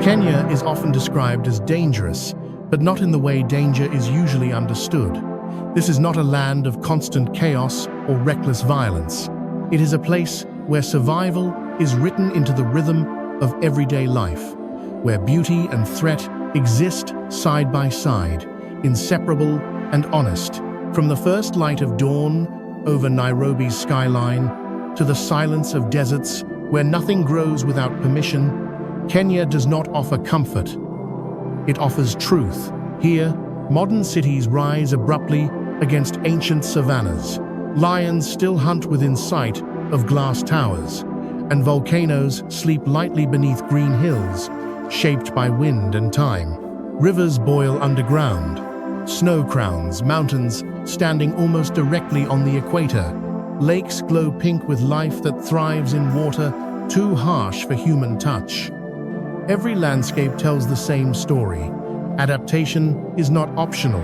Kenya is often described as dangerous, but not in the way danger is usually understood. This is not a land of constant chaos or reckless violence. It is a place where survival is written into the rhythm of everyday life, where beauty and threat exist side by side, inseparable and honest. From the first light of dawn over Nairobi's skyline to the silence of deserts where nothing grows without permission, Kenya does not offer comfort. It offers truth. Here, modern cities rise abruptly against ancient savannas. Lions still hunt within sight of glass towers, and volcanoes sleep lightly beneath green hills, shaped by wind and time. Rivers boil underground. Snow crowns mountains standing almost directly on the equator. Lakes glow pink with life that thrives in water too harsh for human touch. Every landscape tells the same story. Adaptation is not optional.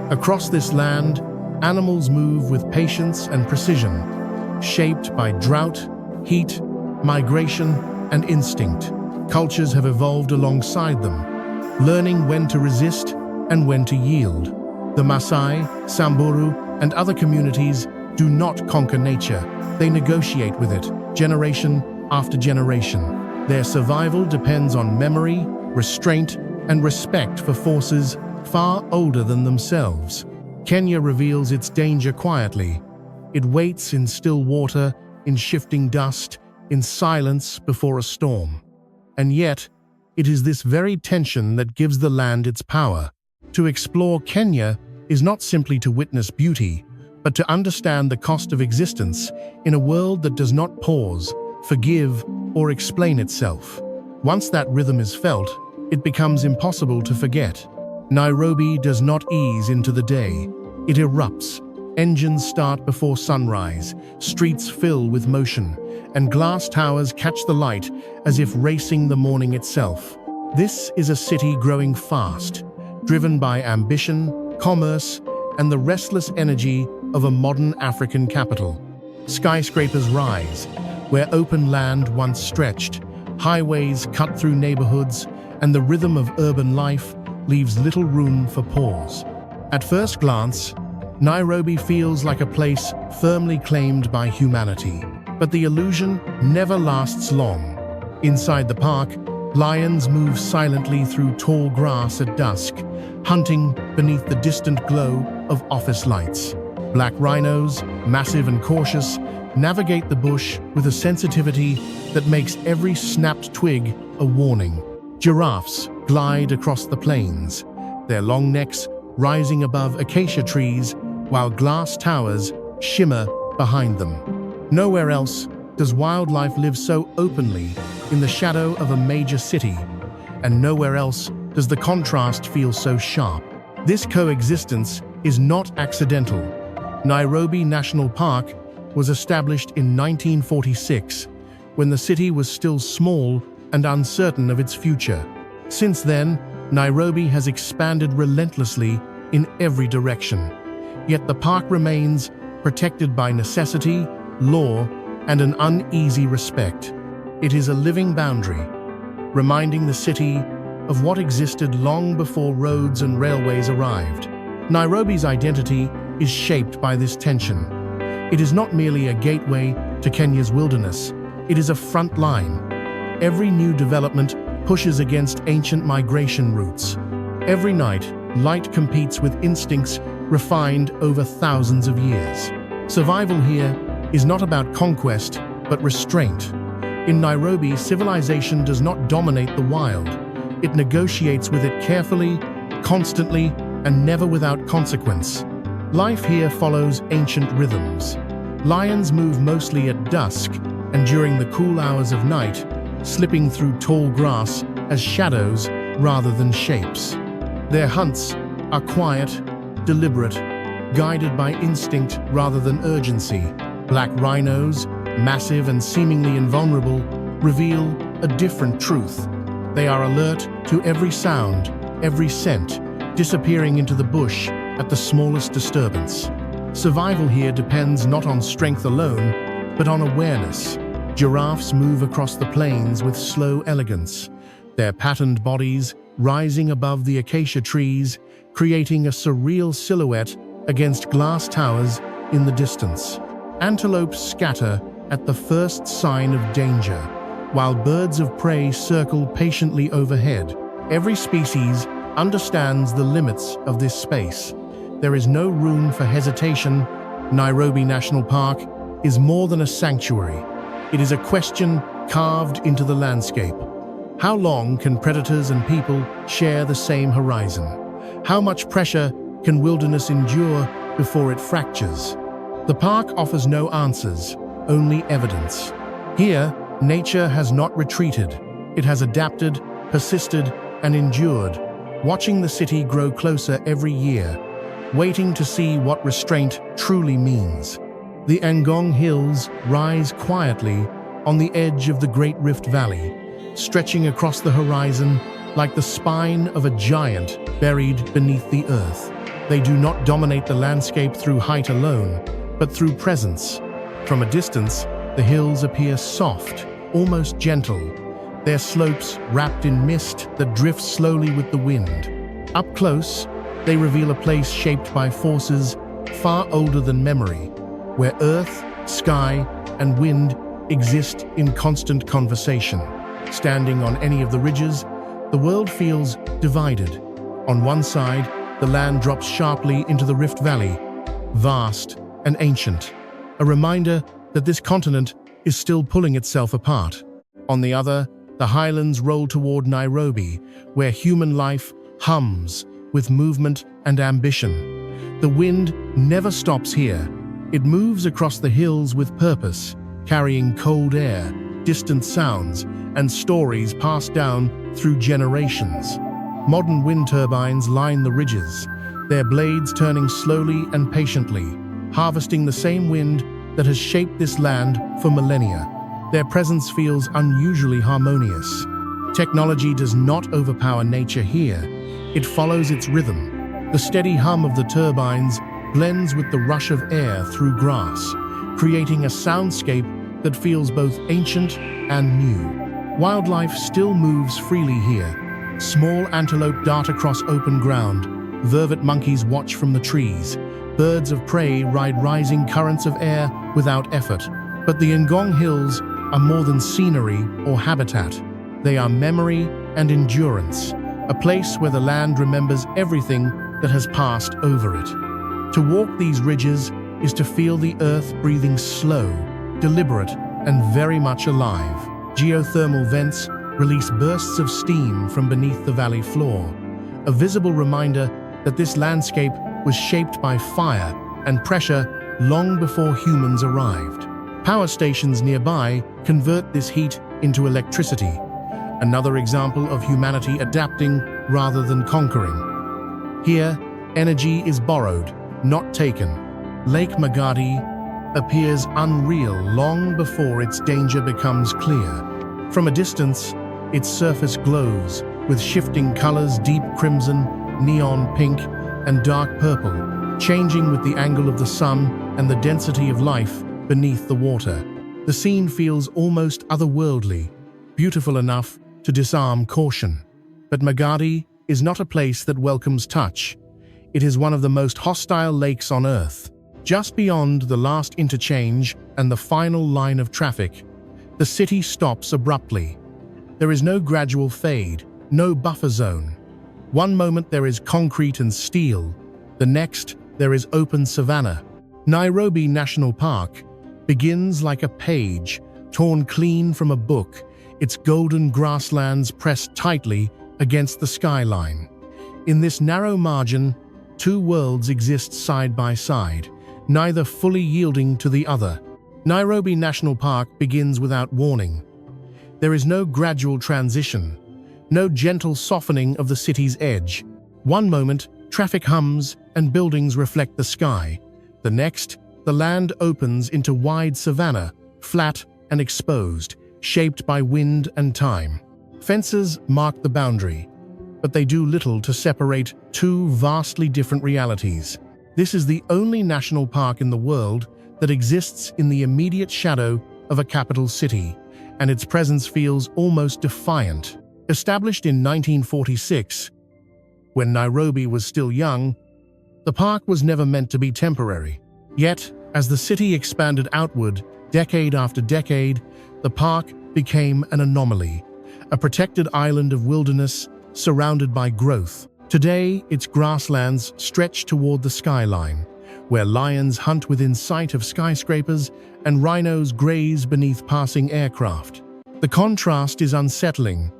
Across this land, animals move with patience and precision, shaped by drought, heat, migration, and instinct. Cultures have evolved alongside them, learning when to resist and when to yield. The Maasai, Samburu, and other communities do not conquer nature. They negotiate with it, generation after generation. Their survival depends on memory, restraint, and respect for forces far older than themselves. Kenya reveals its danger quietly. It waits in still water, in shifting dust, in silence before a storm. And yet, it is this very tension that gives the land its power. To explore Kenya is not simply to witness beauty, but to understand the cost of existence in a world that does not pause, forgive, or explain itself. Once that rhythm is felt, it becomes impossible to forget. Nairobi does not ease into the day. It erupts. Engines start before sunrise, streets fill with motion, and glass towers catch the light as if racing the morning itself. This is a city growing fast, driven by ambition, commerce, and the restless energy of a modern African capital. Skyscrapers rise, where open land once stretched, highways cut through neighborhoods, and the rhythm of urban life leaves little room for pause. At first glance, Nairobi feels like a place firmly claimed by humanity. But the illusion never lasts long. Inside the park, lions move silently through tall grass at dusk, hunting beneath the distant glow of office lights. Black rhinos, massive and cautious, navigate the bush with a sensitivity that makes every snapped twig a warning. Giraffes glide across the plains, their long necks rising above acacia trees while glass towers shimmer behind them. Nowhere else does wildlife live so openly in the shadow of a major city, and nowhere else does the contrast feel so sharp. This coexistence is not accidental. Nairobi National Park was established in 1946, when the city was still small and uncertain of its future. Since then, Nairobi has expanded relentlessly in every direction. Yet the park remains protected by necessity, law, and an uneasy respect. It is a living boundary, reminding the city of what existed long before roads and railways arrived. Nairobi's identity is shaped by this tension. It is not merely a gateway to Kenya's wilderness, it is a front line. Every new development pushes against ancient migration routes. Every night, light competes with instincts refined over thousands of years. Survival here is not about conquest, but restraint. In Nairobi, civilization does not dominate the wild. It negotiates with it carefully, constantly, and never without consequence. Life here follows ancient rhythms. Lions move mostly at dusk and during the cool hours of night, slipping through tall grass as shadows rather than shapes. Their hunts are quiet, deliberate, guided by instinct rather than urgency. Black rhinos, massive and seemingly invulnerable, reveal a different truth. They are alert to every sound, every scent, disappearing into the bush at the smallest disturbance. Survival here depends not on strength alone, but on awareness. Giraffes move across the plains with slow elegance, their patterned bodies rising above the acacia trees, creating a surreal silhouette against glass towers in the distance. Antelopes scatter at the first sign of danger, while birds of prey circle patiently overhead. Every species understands the limits of this space. There is no room for hesitation. Nairobi National Park is more than a sanctuary. It is a question carved into the landscape. How long can predators and people share the same horizon? How much pressure can wilderness endure before it fractures? The park offers no answers, only evidence. Here, nature has not retreated. It has adapted, persisted, and endured, watching the city grow closer every year, waiting to see what restraint truly means. The Ngong Hills rise quietly on the edge of the Great Rift Valley, stretching across the horizon like the spine of a giant buried beneath the earth. They do not dominate the landscape through height alone, but through presence. From a distance, the hills appear soft, almost gentle, their slopes wrapped in mist that drifts slowly with the wind. Up close, they reveal a place shaped by forces far older than memory, where earth, sky, and wind exist in constant conversation. Standing on any of the ridges, the world feels divided. On one side, the land drops sharply into the Rift Valley, vast and ancient, a reminder that this continent is still pulling itself apart. On the other, the highlands roll toward Nairobi, where human life hums with movement and ambition. The wind never stops here. It moves across the hills with purpose, carrying cold air, distant sounds, and stories passed down through generations. Modern wind turbines line the ridges, their blades turning slowly and patiently, harvesting the same wind that has shaped this land for millennia. Their presence feels unusually harmonious. Technology does not overpower nature here. It follows its rhythm. The steady hum of the turbines blends with the rush of air through grass, creating a soundscape that feels both ancient and new. Wildlife still moves freely here. Small antelope dart across open ground, vervet monkeys watch from the trees, birds of prey ride rising currents of air without effort. But the Ngong Hills are more than scenery or habitat. They are memory and endurance, a place where the land remembers everything that has passed over it. To walk these ridges is to feel the earth breathing slow, deliberate, and very much alive. Geothermal vents release bursts of steam from beneath the valley floor, a visible reminder that this landscape was shaped by fire and pressure long before humans arrived. Power stations nearby convert this heat into electricity, another example of humanity adapting rather than conquering. Here, energy is borrowed, not taken. Lake Magadi appears unreal long before its danger becomes clear. From a distance, its surface glows with shifting colors: deep crimson, neon pink, and dark purple, changing with the angle of the sun and the density of life beneath the water. The scene feels almost otherworldly, beautiful enough to disarm caution. But Magadi is not a place that welcomes touch. It is one of the most hostile lakes on Earth. Just beyond the last interchange and the final line of traffic, the city stops abruptly. There is no gradual fade, no buffer zone. One moment there is concrete and steel, the next there is open savanna. Nairobi National Park begins like a page torn clean from a book, its golden grasslands pressed tightly against the skyline. In this narrow margin, two worlds exist side by side, neither fully yielding to the other. Nairobi National Park begins without warning. There is no gradual transition, no gentle softening of the city's edge. One moment, traffic hums and buildings reflect the sky. The next, the land opens into wide savanna, flat and exposed, shaped by wind and time. Fences mark the boundary, but they do little to separate two vastly different realities. This is the only national park in the world that exists in the immediate shadow of a capital city, and its presence feels almost defiant. Established in 1946, when Nairobi was still young, the park was never meant to be temporary. Yet, as the city expanded outward, decade after decade, the park became an anomaly, a protected island of wilderness surrounded by growth. Today, its grasslands stretch toward the skyline, where lions hunt within sight of skyscrapers and rhinos graze beneath passing aircraft. The contrast is unsettling,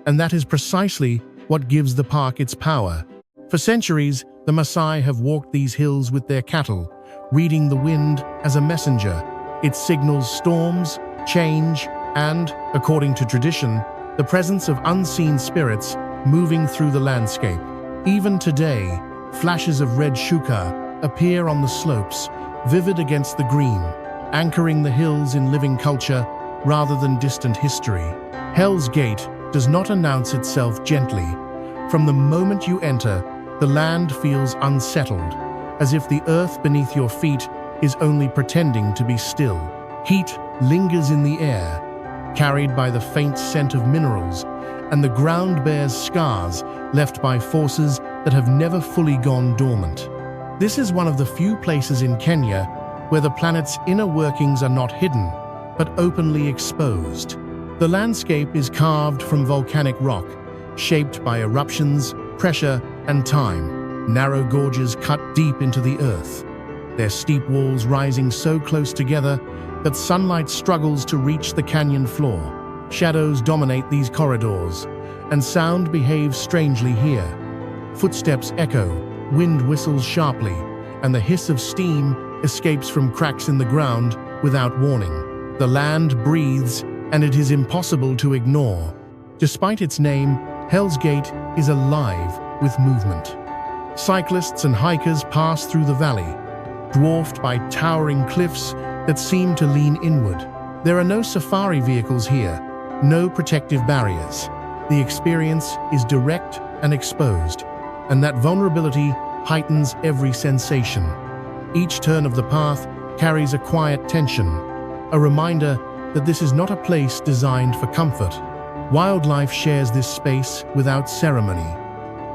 and that is precisely what gives the park its power. For centuries, the Maasai have walked these hills with their cattle, reading the wind as a messenger. It signals storms, change, and, according to tradition, the presence of unseen spirits moving through the landscape. Even today, flashes of red shuka appear on the slopes, vivid against the green, anchoring the hills in living culture rather than distant history. Hell's Gate does not announce itself gently. From the moment you enter, the land feels unsettled, as if the earth beneath your feet is only pretending to be still. Heat lingers in the air, carried by the faint scent of minerals, and the ground bears scars left by forces that have never fully gone dormant. This is one of the few places in Kenya where the planet's inner workings are not hidden, but openly exposed. The landscape is carved from volcanic rock, shaped by eruptions, pressure, and time. Narrow gorges cut deep into the earth, their steep walls rising so close together that sunlight struggles to reach the canyon floor. Shadows dominate these corridors, and sound behaves strangely here. Footsteps echo, wind whistles sharply, and the hiss of steam escapes from cracks in the ground without warning. The land breathes, and it is impossible to ignore. Despite its name, Hell's Gate is alive with movement. Cyclists and hikers pass through the valley, dwarfed by towering cliffs that seem to lean inward. There are no safari vehicles here, no protective barriers. The experience is direct and exposed, and that vulnerability heightens every sensation. Each turn of the path carries a quiet tension, a reminder that this is not a place designed for comfort. Wildlife shares this space without ceremony.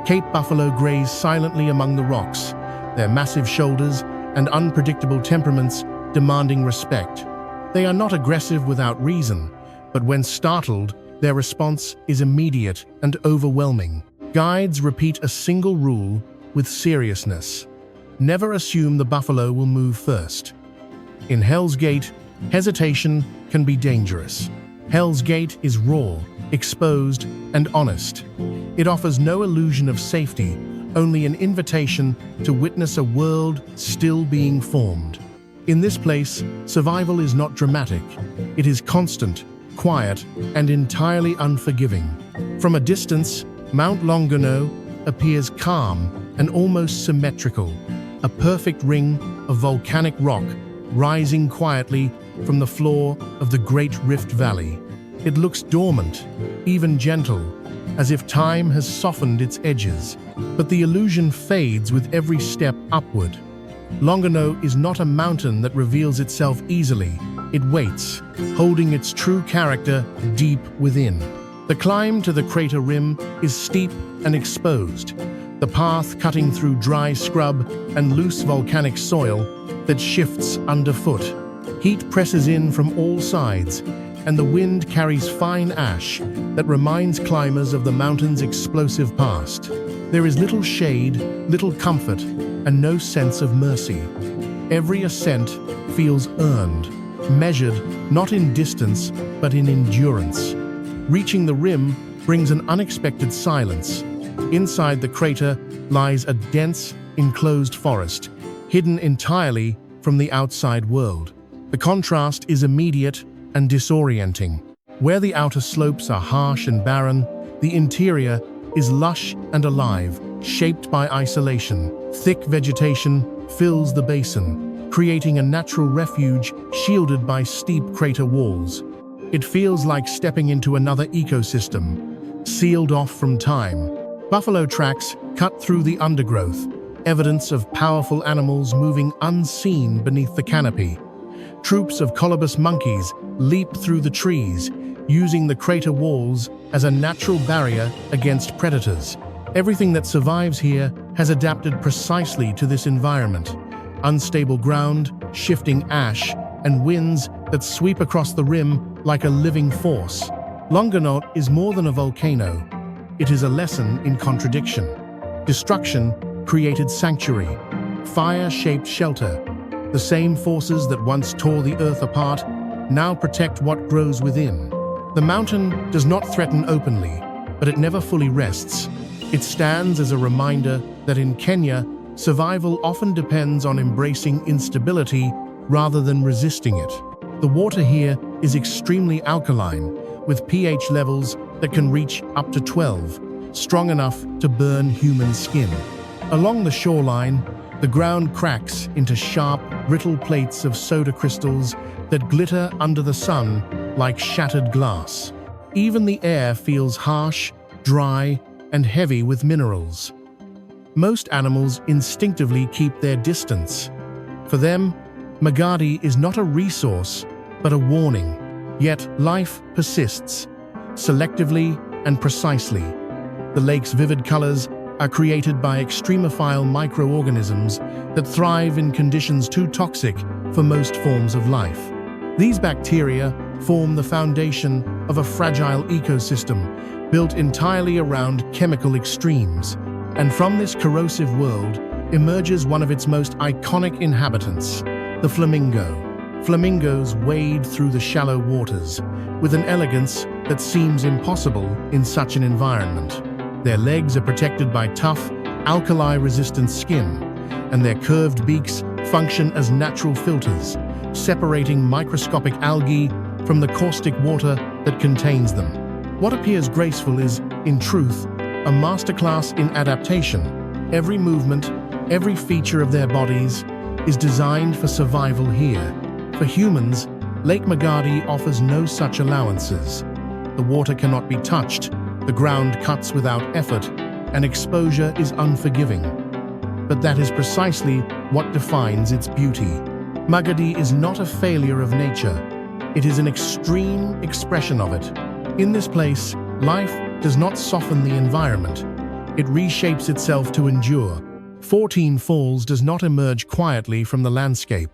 Cape buffalo graze silently among the rocks, their massive shoulders and unpredictable temperaments demanding respect. They are not aggressive without reason, but when startled, their response is immediate and overwhelming. Guides repeat a single rule with seriousness: never assume the buffalo will move first. In Hell's Gate, hesitation can be dangerous. Hell's Gate is raw, exposed, and honest. It offers no illusion of safety, only an invitation to witness a world still being formed. In this place, survival is not dramatic. It is constant, quiet, and entirely unforgiving. From a distance, Mount Longonot appears calm and almost symmetrical, a perfect ring of volcanic rock rising quietly from the floor of the Great Rift Valley. It looks dormant, even gentle, as if time has softened its edges, but the illusion fades with every step upward. Longonot is not a mountain that reveals itself easily. It waits, holding its true character deep within. The climb to the crater rim is steep and exposed, the path cutting through dry scrub and loose volcanic soil that shifts underfoot. Heat presses in from all sides, and the wind carries fine ash that reminds climbers of the mountain's explosive past. There is little shade, little comfort, and no sense of mercy. Every ascent feels earned, measured not in distance, but in endurance. Reaching the rim brings an unexpected silence. Inside the crater lies a dense, enclosed forest, hidden entirely from the outside world. The contrast is immediate and disorienting. Where the outer slopes are harsh and barren, the interior is lush and alive, shaped by isolation. Thick vegetation fills the basin, creating a natural refuge shielded by steep crater walls. It feels like stepping into another ecosystem, sealed off from time. Buffalo tracks cut through the undergrowth, evidence of powerful animals moving unseen beneath the canopy. Troops of colobus monkeys leap through the trees, using the crater walls as a natural barrier against predators. Everything that survives here has adapted precisely to this environment. Unstable ground, shifting ash, and winds that sweep across the rim like a living force. Longonaut is more than a volcano. It is a lesson in contradiction. Destruction created sanctuary. Fire shaped shelter. The same forces that once tore the earth apart now protect what grows within. The mountain does not threaten openly, but it never fully rests. It stands as a reminder that in Kenya, survival often depends on embracing instability rather than resisting it. The water here is extremely alkaline, with pH levels that can reach up to 12, strong enough to burn human skin. Along the shoreline, the ground cracks into sharp, brittle plates of soda crystals that glitter under the sun like shattered glass. Even the air feels harsh, dry, and heavy with minerals. Most animals instinctively keep their distance. For them, Magadi is not a resource, but a warning. Yet life persists, selectively and precisely. The lake's vivid colors are created by extremophile microorganisms that thrive in conditions too toxic for most forms of life. These bacteria form the foundation of a fragile ecosystem built entirely around chemical extremes. And from this corrosive world emerges one of its most iconic inhabitants, the flamingo. Flamingos wade through the shallow waters with an elegance that seems impossible in such an environment. Their legs are protected by tough, alkali-resistant skin, and their curved beaks function as natural filters, separating microscopic algae from the caustic water that contains them. What appears graceful is, in truth, a masterclass in adaptation. Every movement, every feature of their bodies is designed for survival here. For humans, Lake Magadi offers no such allowances. The water cannot be touched, the ground cuts without effort, and exposure is unforgiving. But that is precisely what defines its beauty. Magadi is not a failure of nature. It is an extreme expression of it. In this place, life does not soften the environment. It reshapes itself to endure. 14 Falls does not emerge quietly from the landscape.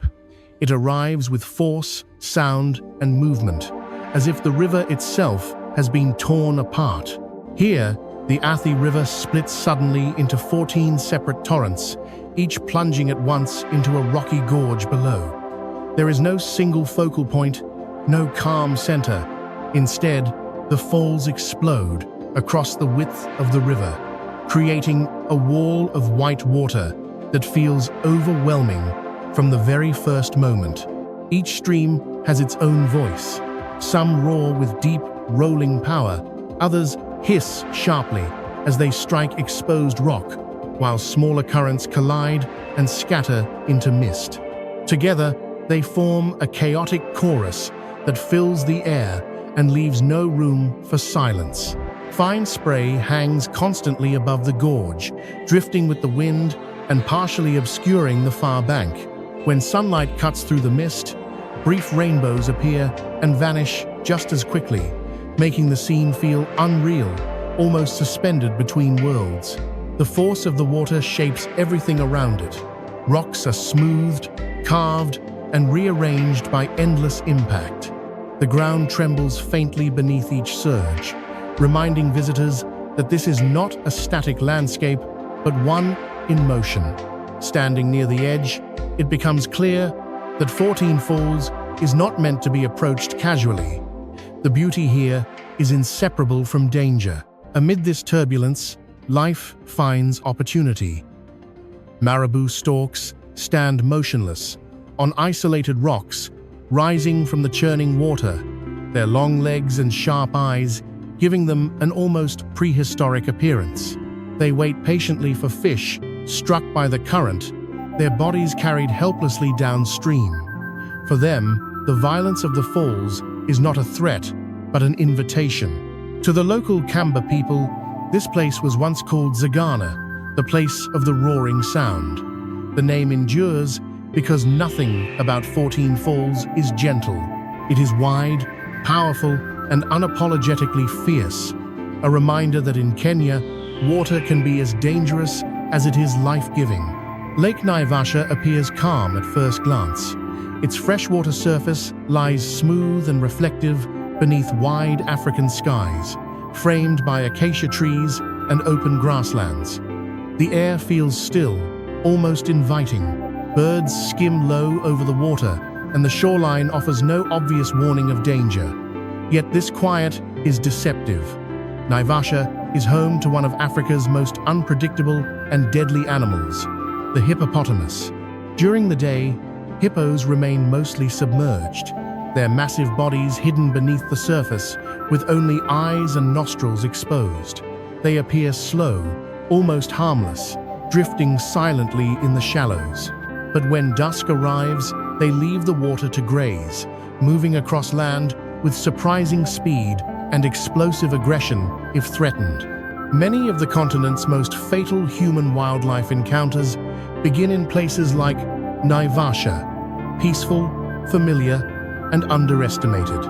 It arrives with force, sound, and movement, as if the river itself has been torn apart. Here, the Athi River splits suddenly into 14 separate torrents, each plunging at once into a rocky gorge below. There is no single focal point, no calm center. Instead, the falls explode across the width of the river, creating a wall of white water that feels overwhelming from the very first moment. Each stream has its own voice. Some roar with deep, rolling power. Others hiss sharply as they strike exposed rock, while smaller currents collide and scatter into mist. Together, they form a chaotic chorus that fills the air and leaves no room for silence. Fine spray hangs constantly above the gorge, drifting with the wind and partially obscuring the far bank. When sunlight cuts through the mist, brief rainbows appear and vanish just as quickly, making the scene feel unreal, almost suspended between worlds. The force of the water shapes everything around it. Rocks are smoothed, carved, and rearranged by endless impact. The ground trembles faintly beneath each surge, reminding visitors that this is not a static landscape, but one in motion. Standing near the edge, it becomes clear that 14 Falls is not meant to be approached casually. The beauty here is inseparable from danger. Amid this turbulence, life finds opportunity. Marabou storks stand motionless on isolated rocks, rising from the churning water, their long legs and sharp eyes giving them an almost prehistoric appearance. They wait patiently for fish struck by the current, their bodies carried helplessly downstream. For them, the violence of the falls is not a threat, but an invitation. To the local Kamba people, this place was once called Zagana, the place of the roaring sound. The name endures because nothing about 14 Falls is gentle. It is wide, powerful, and unapologetically fierce, a reminder that in Kenya, water can be as dangerous as it is life-giving. Lake Naivasha appears calm at first glance. Its freshwater surface lies smooth and reflective beneath wide African skies, framed by acacia trees and open grasslands. The air feels still, almost inviting. Birds skim low over the water, and the shoreline offers no obvious warning of danger. Yet this quiet is deceptive. Naivasha is home to one of Africa's most unpredictable and deadly animals, the hippopotamus. During the day, hippos remain mostly submerged, their massive bodies hidden beneath the surface, with only eyes and nostrils exposed. They appear slow, almost harmless, drifting silently in the shallows. But when dusk arrives, they leave the water to graze, moving across land with surprising speed and explosive aggression if threatened. Many of the continent's most fatal human-wildlife encounters begin in places like Naivasha, peaceful, familiar, and underestimated.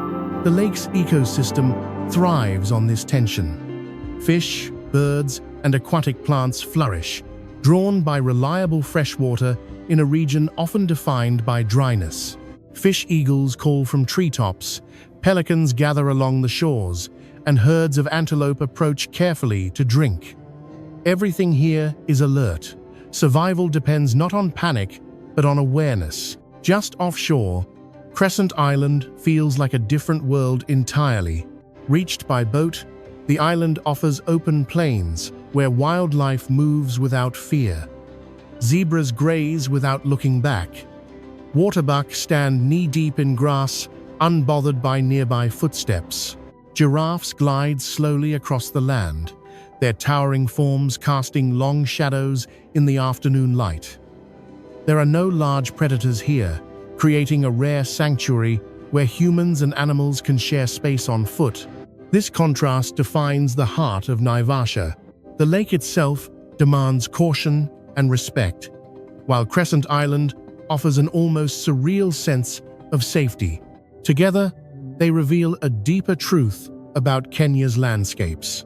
The lake's ecosystem thrives on this tension. Fish, birds, and aquatic plants flourish, drawn by reliable freshwater in a region often defined by dryness. Fish eagles call from treetops, pelicans gather along the shores, and herds of antelope approach carefully to drink. Everything here is alert. Survival depends not on panic, but on awareness. Just offshore, Crescent Island feels like a different world entirely. Reached by boat, the island offers open plains where wildlife moves without fear. Zebras graze without looking back. Waterbuck stand knee-deep in grass, unbothered by nearby footsteps. Giraffes glide slowly across the land, their towering forms casting long shadows in the afternoon light. There are no large predators here, creating a rare sanctuary where humans and animals can share space on foot. This contrast defines the heart of Naivasha. The lake itself demands caution and respect, while Crescent Island offers an almost surreal sense of safety. Together, they reveal a deeper truth about Kenya's landscapes.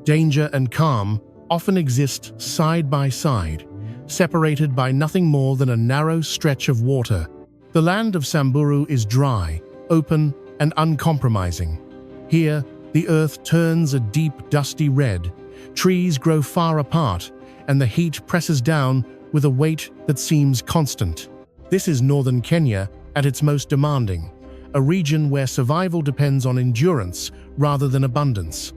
Danger and calm often exist side by side, separated by nothing more than a narrow stretch of water. The land of Samburu is dry, open, and uncompromising. Here, the earth turns a deep, dusty red, trees grow far apart, and the heat presses down with a weight that seems constant. This is northern Kenya at its most demanding, a region where survival depends on endurance rather than abundance.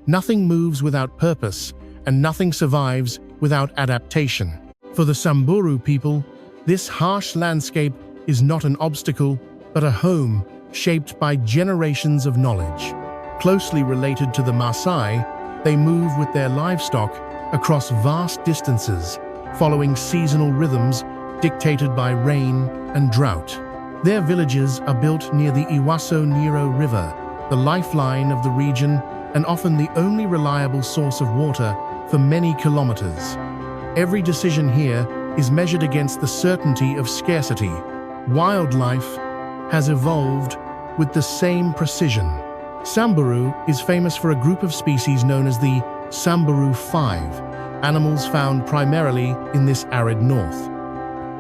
Nothing moves without purpose, and nothing survives without adaptation. For the Samburu people, this harsh landscape is not an obstacle, but a home shaped by generations of knowledge. Closely related to the Maasai, they move with their livestock across vast distances, following seasonal rhythms dictated by rain and drought. Their villages are built near the Iwaso-Nyiro River, the lifeline of the region and often the only reliable source of water for many kilometers. Every decision here is measured against the certainty of scarcity. Wildlife has evolved with the same precision. Samburu is famous for a group of species known as the Samburu 5, animals found primarily in this arid north.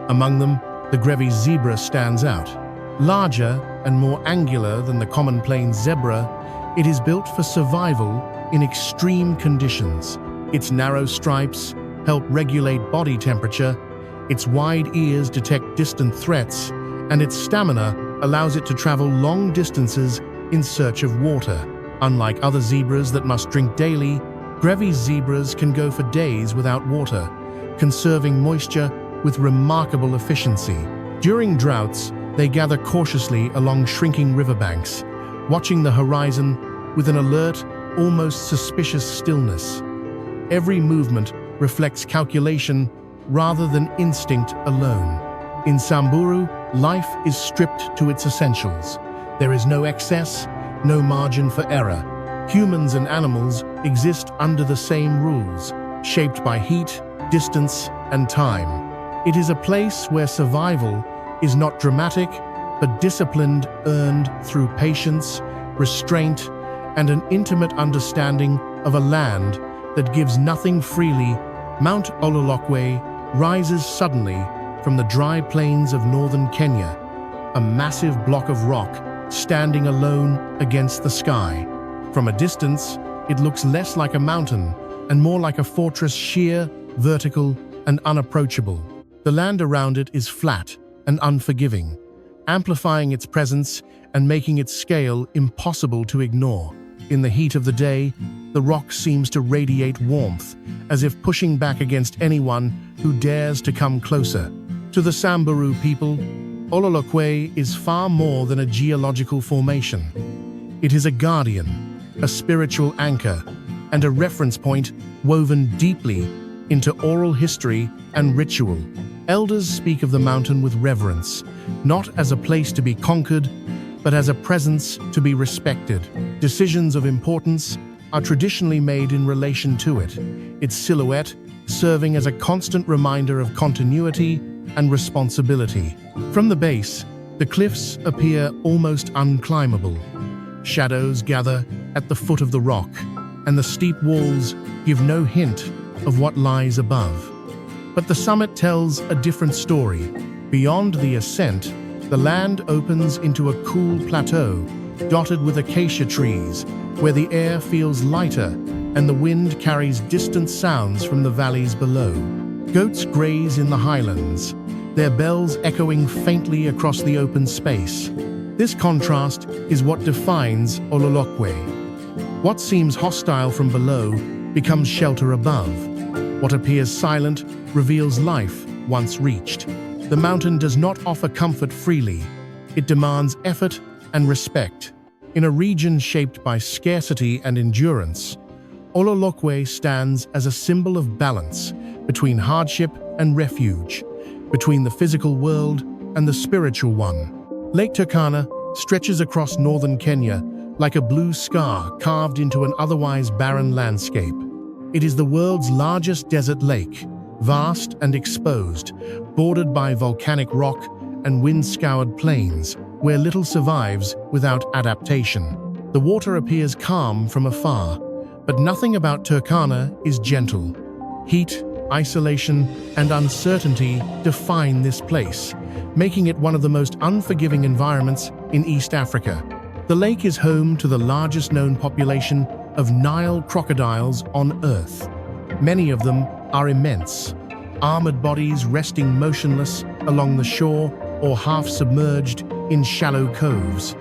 Among them, the Grevy's zebra stands out. Larger and more angular than the common plains zebra, it is built for survival in extreme conditions. Its narrow stripes help regulate body temperature, its wide ears detect distant threats, and its stamina allows it to travel long distances in search of water. Unlike other zebras that must drink daily, Grevy's zebras can go for days without water, conserving moisture with remarkable efficiency. During droughts, they gather cautiously along shrinking riverbanks, watching the horizon with an alert, almost suspicious stillness. Every movement reflects calculation rather than instinct alone. In Samburu, life is stripped to its essentials. There is no excess, no margin for error. Humans and animals exist under the same rules, shaped by heat, distance, and time. It is a place where survival is not dramatic, but disciplined, earned through patience, restraint, and an intimate understanding of a land that gives nothing freely. Mount Ololokwe rises suddenly from the dry plains of northern Kenya, a massive block of rock standing alone against the sky. From a distance, it looks less like a mountain and more like a fortress, sheer, vertical, and unapproachable. The land around it is flat and unforgiving, amplifying its presence and making its scale impossible to ignore. In the heat of the day, the rock seems to radiate warmth, as if pushing back against anyone who dares to come closer. To the Samburu people, Ololokwe is far more than a geological formation. It is a guardian, a spiritual anchor, and a reference point woven deeply into oral history and ritual. Elders speak of the mountain with reverence, not as a place to be conquered, but as a presence to be respected. Decisions of importance are traditionally made in relation to it, its silhouette serving as a constant reminder of continuity and responsibility. From the base, the cliffs appear almost unclimbable. Shadows gather at the foot of the rock, and the steep walls give no hint of what lies above. But the summit tells a different story. Beyond the ascent, the land opens into a cool plateau, dotted with acacia trees, where the air feels lighter and the wind carries distant sounds from the valleys below. Goats graze in the highlands, their bells echoing faintly across the open space. This contrast is what defines Ololokwe. What seems hostile from below becomes shelter above. What appears silent reveals life once reached. The mountain does not offer comfort freely. It demands effort and respect. In a region shaped by scarcity and endurance, Ololokwe stands as a symbol of balance between hardship and refuge, between the physical world and the spiritual one. Lake Turkana stretches across northern Kenya like a blue scar carved into an otherwise barren landscape. It is the world's largest desert lake, vast and exposed, bordered by volcanic rock and wind-scoured plains, where little survives without adaptation. The water appears calm from afar, but nothing about Turkana is gentle. Heat, isolation, and uncertainty define this place, making it one of the most unforgiving environments in East Africa. The lake is home to the largest known population of Nile crocodiles on Earth. Many of them are immense, armored bodies resting motionless along the shore or half-submerged in shallow coves.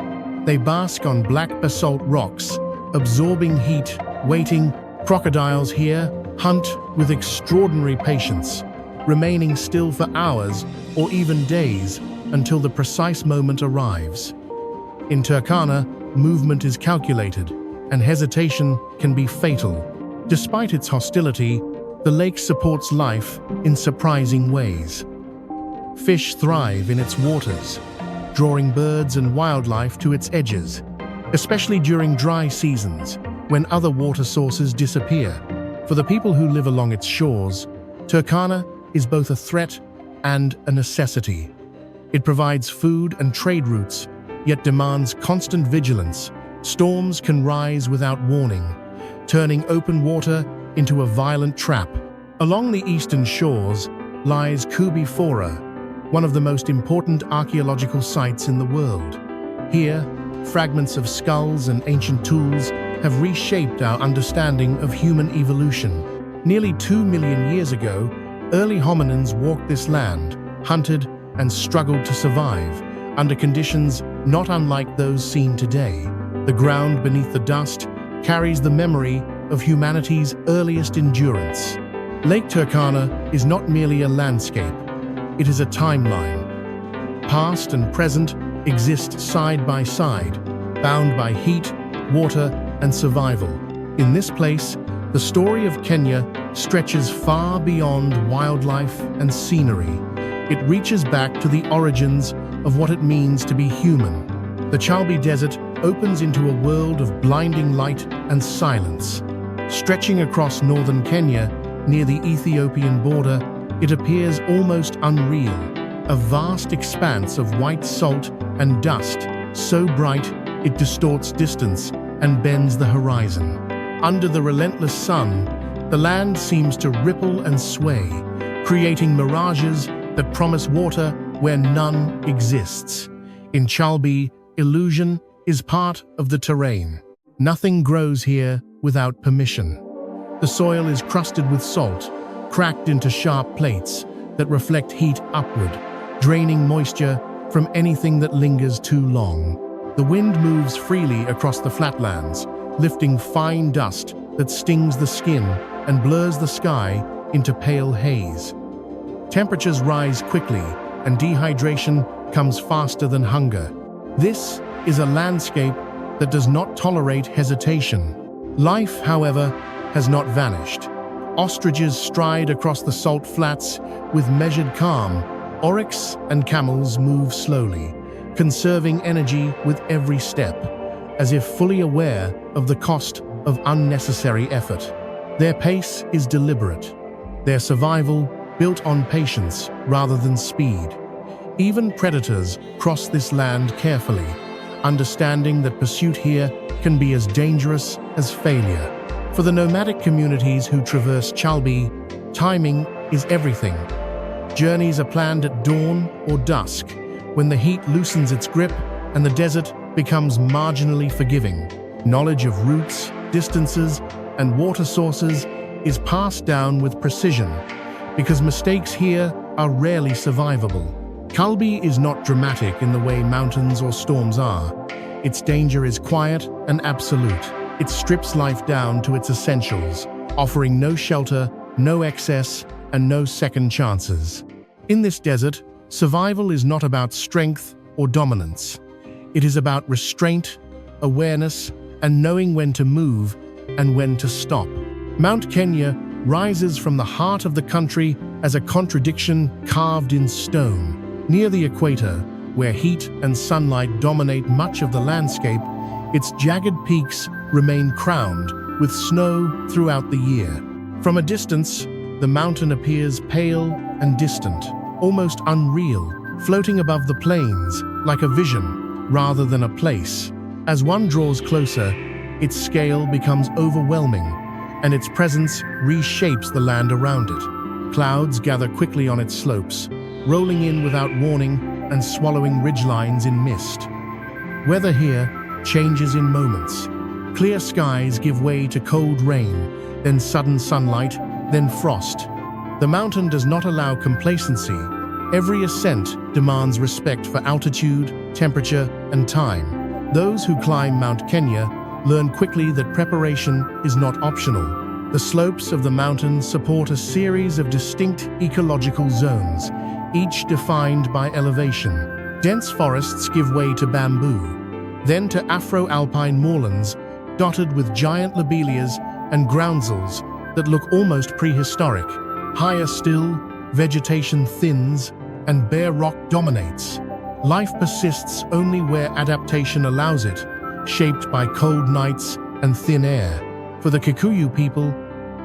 They bask on black basalt rocks, absorbing heat, waiting. Crocodiles here hunt with extraordinary patience, remaining still for hours or even days until the precise moment arrives. In Turkana, movement is calculated, and hesitation can be fatal. Despite its hostility, the lake supports life in surprising ways. Fish thrive in its waters, drawing birds and wildlife to its edges, especially during dry seasons, when other water sources disappear. For the people who live along its shores, Turkana is both a threat and a necessity. It provides food and trade routes, yet demands constant vigilance. Storms can rise without warning, turning open water into a violent trap. Along the eastern shores lies Kubi Fora, one of the most important archaeological sites in the world. Here, fragments of skulls and ancient tools have reshaped our understanding of human evolution. Nearly 2 million years ago, early hominins walked this land, hunted, and struggled to survive under conditions not unlike those seen today. The ground beneath the dust carries the memory of humanity's earliest endurance. Lake Turkana is not merely a landscape, it is a timeline. Past and present exist side by side, bound by heat, water, and survival. In this place, the story of Kenya stretches far beyond wildlife and scenery. It reaches back to the origins of what it means to be human. The Chalbi Desert opens into a world of blinding light and silence. Stretching across northern Kenya, near the Ethiopian border, it appears almost unreal, a vast expanse of white salt and dust, so bright It distorts distance and bends the horizon. Under the relentless sun, the land seems to ripple and sway, creating mirages that promise water where none exists. In Chalbi, illusion is part of the terrain. Nothing grows here without permission. The soil is crusted with salt, cracked into sharp plates that reflect heat upward, draining moisture from anything that lingers too long. The wind moves freely across the flatlands, lifting fine dust that stings the skin and blurs the sky into pale haze. Temperatures rise quickly, and dehydration comes faster than hunger. This is a landscape that does not tolerate hesitation. Life, however, has not vanished. Ostriches stride across the salt flats with measured calm. Oryx and camels move slowly, conserving energy with every step, as if fully aware of the cost of unnecessary effort. Their pace is deliberate, their survival built on patience rather than speed. Even predators cross this land carefully, understanding that pursuit here can be as dangerous as failure. For the nomadic communities who traverse Chalbi, timing is everything. Journeys are planned at dawn or dusk, when the heat loosens its grip and the desert becomes marginally forgiving. Knowledge of routes, distances, and water sources is passed down with precision, because mistakes here are rarely survivable. Chalbi is not dramatic in the way mountains or storms are. Its danger is quiet and absolute. It strips life down to its essentials, offering no shelter, no excess, and no second chances. In this desert, survival is not about strength or dominance. It is about restraint, awareness, and knowing when to move and when to stop. Mount Kenya rises from the heart of the country as a contradiction carved in stone. Near the equator, where heat and sunlight dominate much of the landscape, its jagged peaks remain crowned with snow throughout the year. From a distance, the mountain appears pale and distant, almost unreal, floating above the plains like a vision rather than a place. As one draws closer, its scale becomes overwhelming, and its presence reshapes the land around it. Clouds gather quickly on its slopes, rolling in without warning and swallowing ridgelines in mist. Weather here changes in moments. Clear skies give way to cold rain, then sudden sunlight, then frost. The mountain does not allow complacency. Every ascent demands respect for altitude, temperature, and time. Those who climb Mount Kenya learn quickly that preparation is not optional. The slopes of the mountain support a series of distinct ecological zones, each defined by elevation. Dense forests give way to bamboo, then to Afro-alpine moorlands dotted with giant lobelias and groundsels that look almost prehistoric. Higher still, vegetation thins and bare rock dominates. Life persists only where adaptation allows it, shaped by cold nights and thin air. For the Kikuyu people,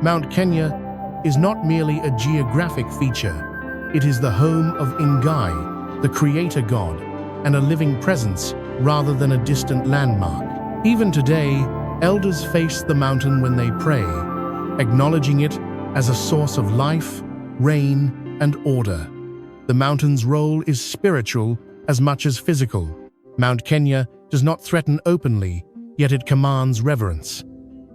Mount Kenya is not merely a geographic feature. It is the home of Ngai, the creator god, and a living presence rather than a distant landmark. Even today, elders face the mountain when they pray, acknowledging it as a source of life, rain, and order. The mountain's role is spiritual as much as physical. Mount Kenya does not threaten openly, yet it commands reverence.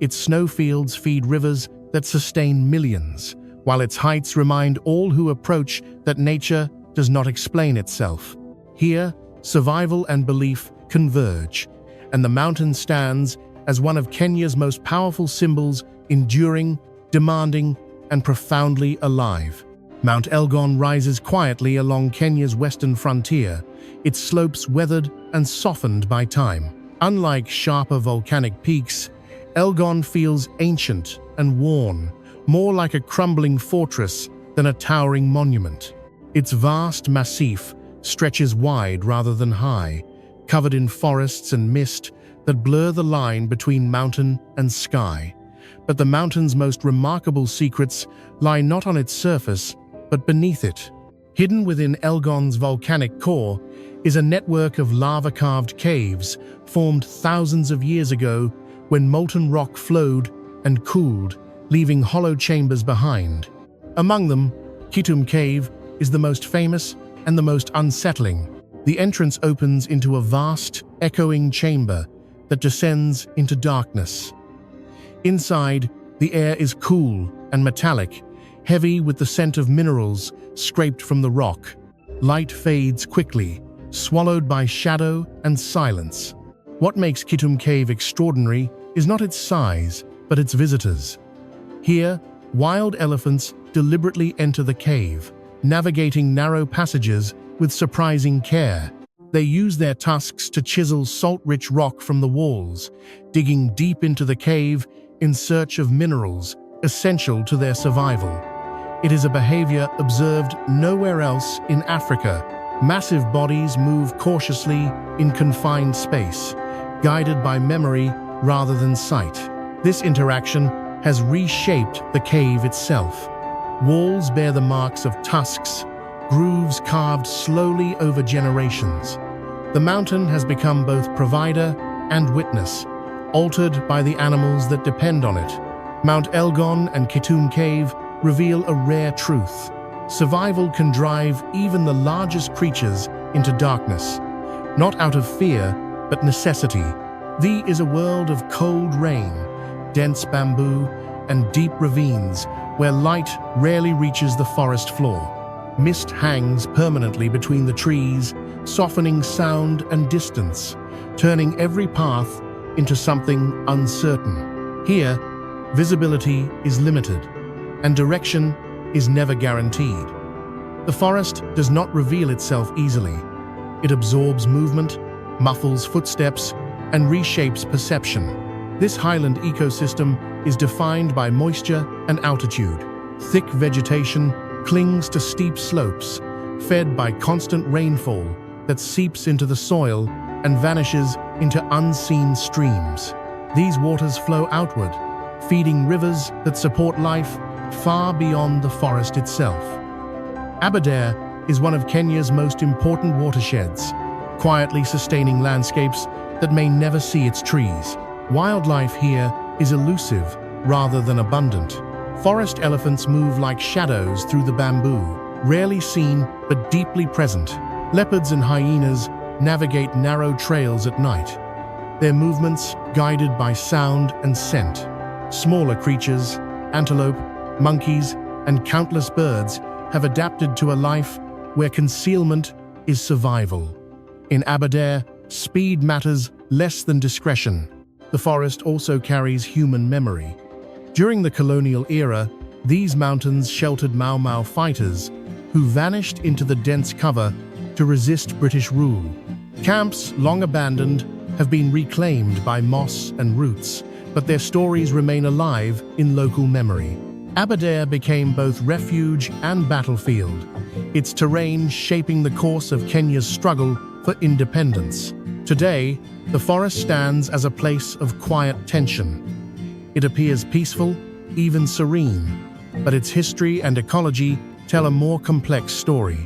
Its snowfields feed rivers that sustain millions, while its heights remind all who approach that nature does not explain itself. Here, survival and belief converge, and the mountain stands as one of Kenya's most powerful symbols, enduring, demanding, and profoundly alive. Mount Elgon rises quietly along Kenya's western frontier, its slopes weathered and softened by time. Unlike sharper volcanic peaks, Elgon feels ancient and worn, more like a crumbling fortress than a towering monument. Its vast massif stretches wide rather than high, covered in forests and mist that blur the line between mountain and sky. But the mountain's most remarkable secrets lie not on its surface, but beneath it. Hidden within Elgon's volcanic core is a network of lava-carved caves formed thousands of years ago when molten rock flowed and cooled, leaving hollow chambers behind. Among them, Kitum Cave is the most famous and the most unsettling. The entrance opens into a vast, echoing chamber that descends into darkness. Inside, the air is cool and metallic, heavy with the scent of minerals scraped from the rock. Light fades quickly, swallowed by shadow and silence. What makes Kitum Cave extraordinary is not its size, but its visitors. Here, wild elephants deliberately enter the cave, navigating narrow passages with surprising care. They use their tusks to chisel salt-rich rock from the walls, digging deep into the cave in search of minerals essential to their survival. It is a behavior observed nowhere else in Africa. Massive bodies move cautiously in confined space, guided by memory rather than sight. This interaction has reshaped the cave itself. Walls bear the marks of tusks, grooves carved slowly over generations. The mountain has become both provider and witness, altered by the animals that depend on it. Mount Elgon and Kitum Cave reveal a rare truth. Survival can drive even the largest creatures into darkness, not out of fear, but necessity. The is a world of cold rain, dense bamboo, and deep ravines where light rarely reaches the forest floor. Mist hangs permanently between the trees, softening sound and distance, turning every path into something uncertain. Here, visibility is limited, and direction is never guaranteed. The forest does not reveal itself easily. It absorbs movement, muffles footsteps, and reshapes perception. This highland ecosystem is defined by moisture and altitude. Thick vegetation clings to steep slopes, fed by constant rainfall that seeps into the soil and vanishes into unseen streams. These waters flow outward, feeding rivers that support life far beyond the forest itself. Aberdare is one of Kenya's most important watersheds, quietly sustaining landscapes that may never see its trees. Wildlife here is elusive rather than abundant. Forest elephants move like shadows through the bamboo, rarely seen but deeply present. Leopards and hyenas navigate narrow trails at night, their movements guided by sound and scent. Smaller creatures, antelope, monkeys, and countless birds have adapted to a life where concealment is survival. In Aberdare, speed matters less than discretion. The forest also carries human memory. During the colonial era, these mountains sheltered Mau Mau fighters who vanished into the dense cover to resist British rule. Camps, long abandoned, have been reclaimed by moss and roots, but their stories remain alive in local memory. Aberdare became both refuge and battlefield, its terrain shaping the course of Kenya's struggle for independence. Today, the forest stands as a place of quiet tension. It appears peaceful, even serene, but its history and ecology tell a more complex story.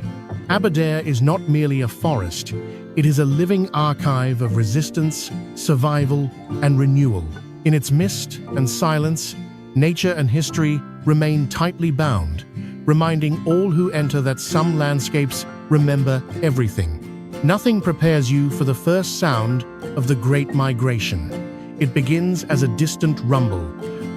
Aberdare is not merely a forest, it is a living archive of resistance, survival, and renewal. In its mist and silence, nature and history remain tightly bound, reminding all who enter that some landscapes remember everything. Nothing prepares you for the first sound of the Great Migration. It begins as a distant rumble,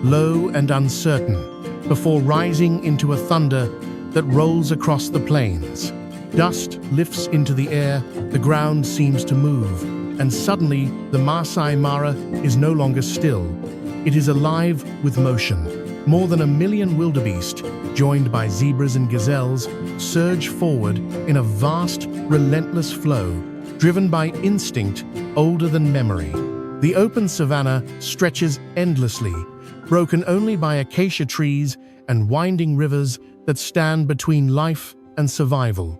low and uncertain, before rising into a thunder that rolls across the plains. Dust lifts into the air, the ground seems to move, and suddenly the Masai Mara is no longer still. It is alive with motion. More than 1 million wildebeest, joined by zebras and gazelles, surge forward in a vast, relentless flow, driven by instinct older than memory. The open savanna stretches endlessly, broken only by acacia trees and winding rivers that stand between life and survival.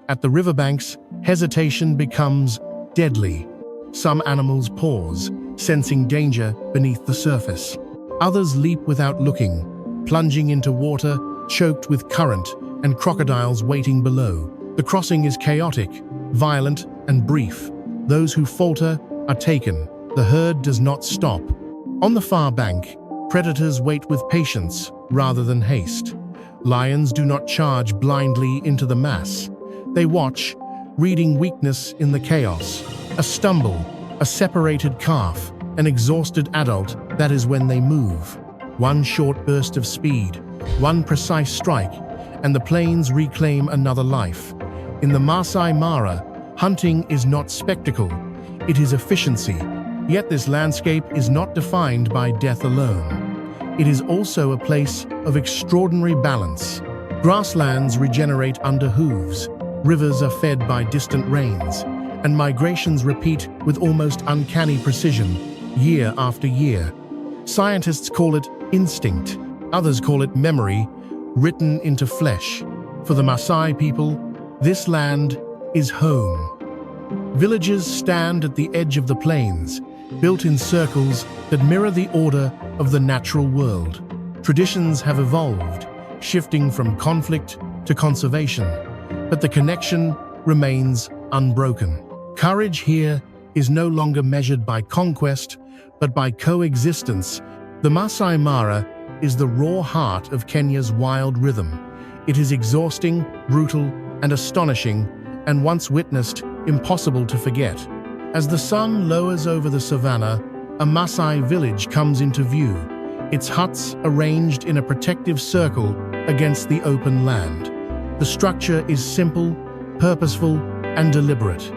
At the riverbanks, hesitation becomes deadly. Some animals pause, sensing danger beneath the surface. Others leap without looking, plunging into water choked with current and crocodiles waiting below. The crossing is chaotic, violent, and brief. Those who falter are taken. The herd does not stop. On the far bank, predators wait with patience rather than haste. Lions do not charge blindly into the mass. They watch, reading weakness in the chaos. A stumble, a separated calf, an exhausted adult, that is when they move. One short burst of speed, one precise strike, and the plains reclaim another life. In the Masai Mara, hunting is not spectacle, it is efficiency. Yet this landscape is not defined by death alone. It is also a place of extraordinary balance. Grasslands regenerate under hooves, rivers are fed by distant rains, and migrations repeat with almost uncanny precision, year after year. Scientists call it instinct, others call it memory, written into flesh. For the Maasai people, this land is home. Villages stand at the edge of the plains, built in circles that mirror the order of the natural world. Traditions have evolved, shifting from conflict to conservation, but the connection remains unbroken. Courage here is no longer measured by conquest, but by coexistence. The Masai Mara is the raw heart of Kenya's wild rhythm. It is exhausting, brutal, and astonishing, and once witnessed, impossible to forget. As the sun lowers over the savannah, a Maasai village comes into view, its huts arranged in a protective circle against the open land. The structure is simple, purposeful, and deliberate.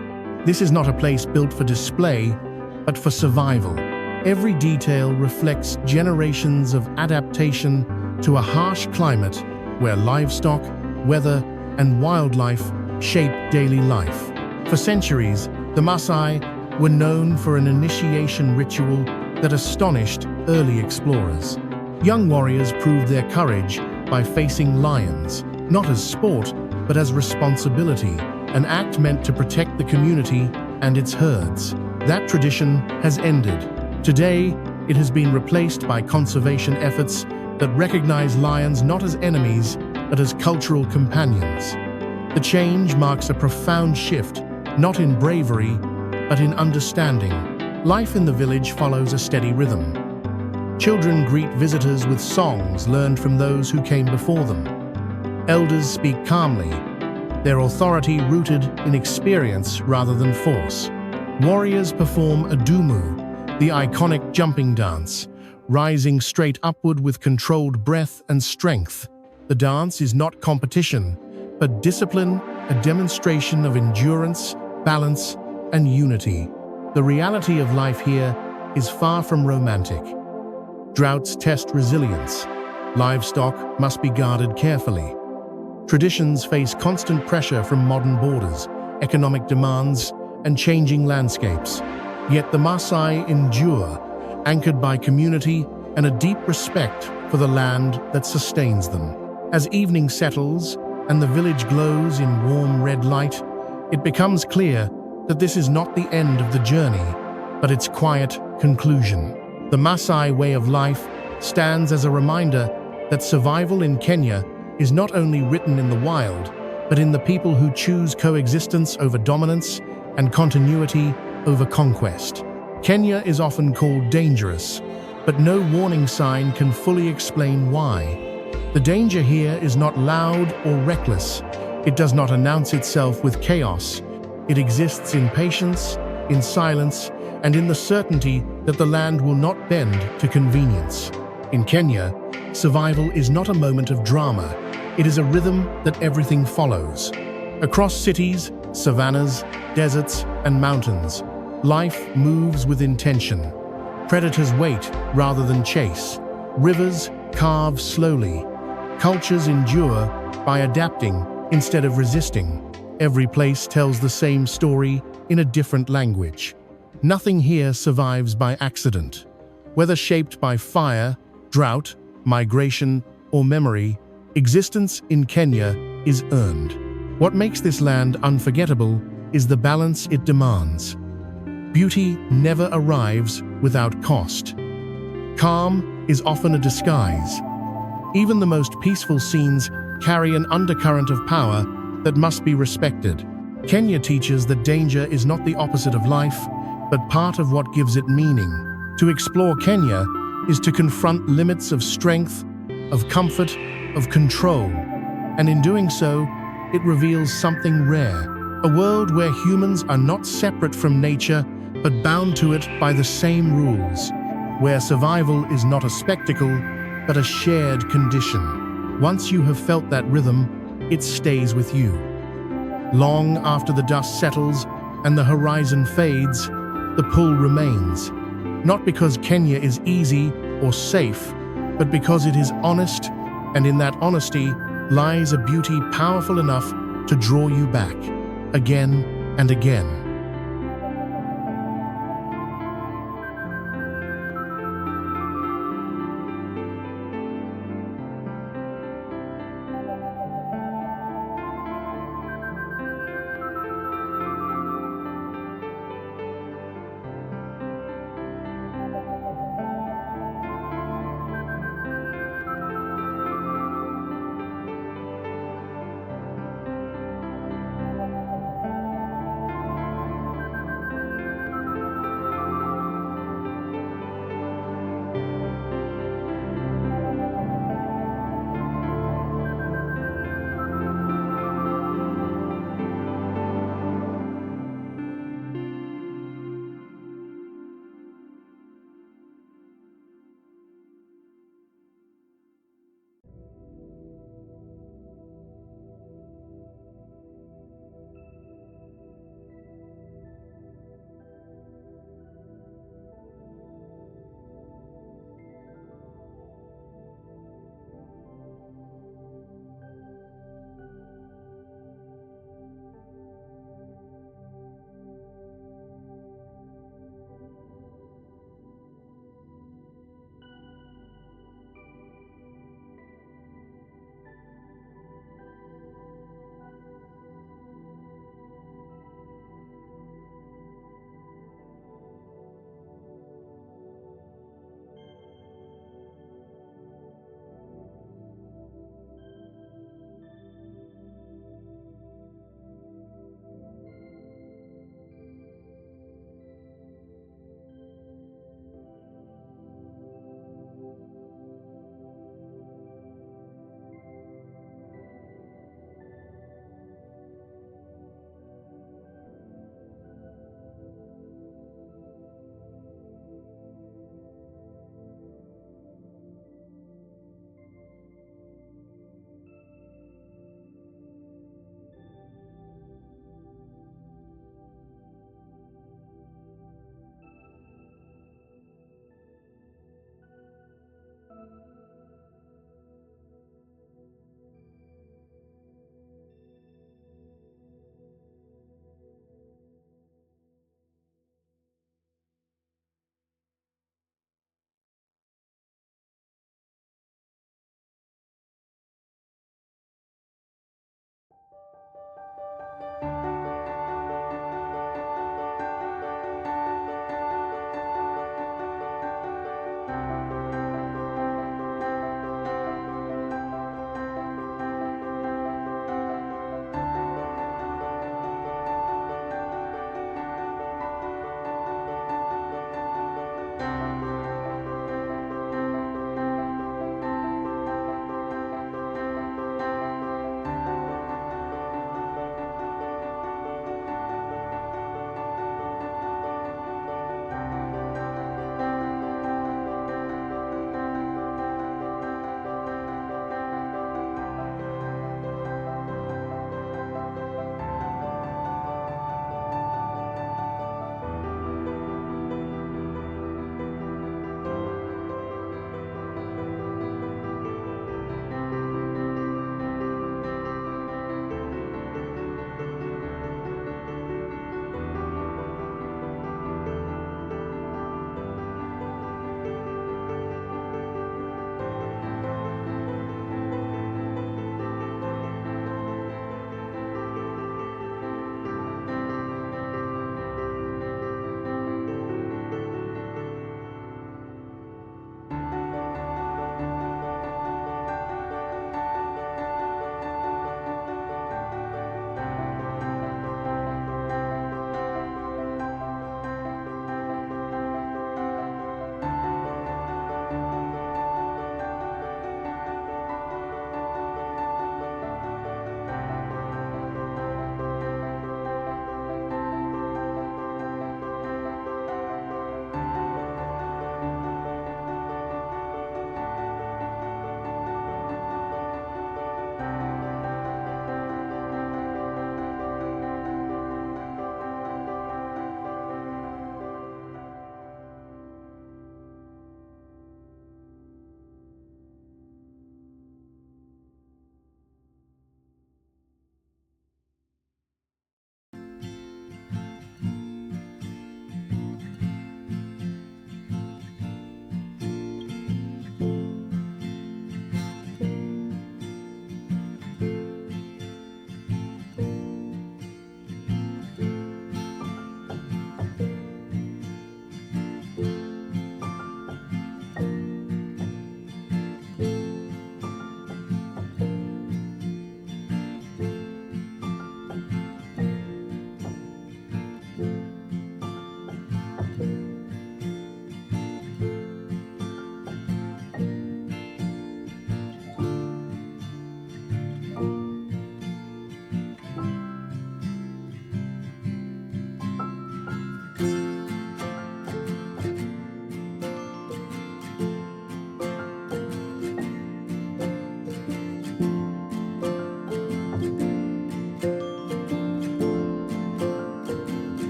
This is not a place built for display, but for survival. Every detail reflects generations of adaptation to a harsh climate where livestock, weather, and wildlife shape daily life. For centuries, the Maasai were known for an initiation ritual that astonished early explorers. Young warriors proved their courage by facing lions, not as sport, but as responsibility, an act meant to protect the community and its herds. That tradition has ended. Today, it has been replaced by conservation efforts that recognize lions not as enemies, but as cultural companions. The change marks a profound shift, not in bravery, but in understanding. Life in the village follows a steady rhythm. Children greet visitors with songs learned from those who came before them. Elders speak calmly, their authority rooted in experience rather than force. Warriors perform a dumu, the iconic jumping dance, rising straight upward with controlled breath and strength. The dance is not competition, but discipline, a demonstration of endurance, balance, and unity. The reality of life here is far from romantic. Droughts test resilience. Livestock must be guarded carefully. Traditions face constant pressure from modern borders, economic demands, and changing landscapes. Yet the Maasai endure, anchored by community and a deep respect for the land that sustains them. As evening settles and the village glows in warm red light, it becomes clear that this is not the end of the journey, but its quiet conclusion. The Maasai way of life stands as a reminder that survival in Kenya is not only written in the wild, but in the people who choose coexistence over dominance and continuity over conquest. Kenya is often called dangerous, but no warning sign can fully explain why. The danger here is not loud or reckless. It does not announce itself with chaos. It exists in patience, in silence, and in the certainty that the land will not bend to convenience. In Kenya, survival is not a moment of drama. It is a rhythm that everything follows. Across cities, savannas, deserts, and mountains, life moves with intention. Predators wait rather than chase. Rivers carve slowly. Cultures endure by adapting instead of resisting. Every place tells the same story in a different language. Nothing here survives by accident. Whether shaped by fire, drought, migration, or memory, existence in Kenya is earned. What makes this land unforgettable is the balance it demands. Beauty never arrives without cost. Calm is often a disguise. Even the most peaceful scenes carry an undercurrent of power that must be respected. Kenya teaches that danger is not the opposite of life, but part of what gives it meaning. To explore Kenya is to confront limits of strength, of comfort, of control, and in doing so, it reveals something rare, a world where humans are not separate from nature, but bound to it by the same rules, where survival is not a spectacle, but a shared condition. Once you have felt that rhythm, it stays with you. Long after the dust settles and the horizon fades, the pull remains. Not because Kenya is easy or safe, but because it is honest, and in that honesty lies a beauty powerful enough to draw you back, again and again.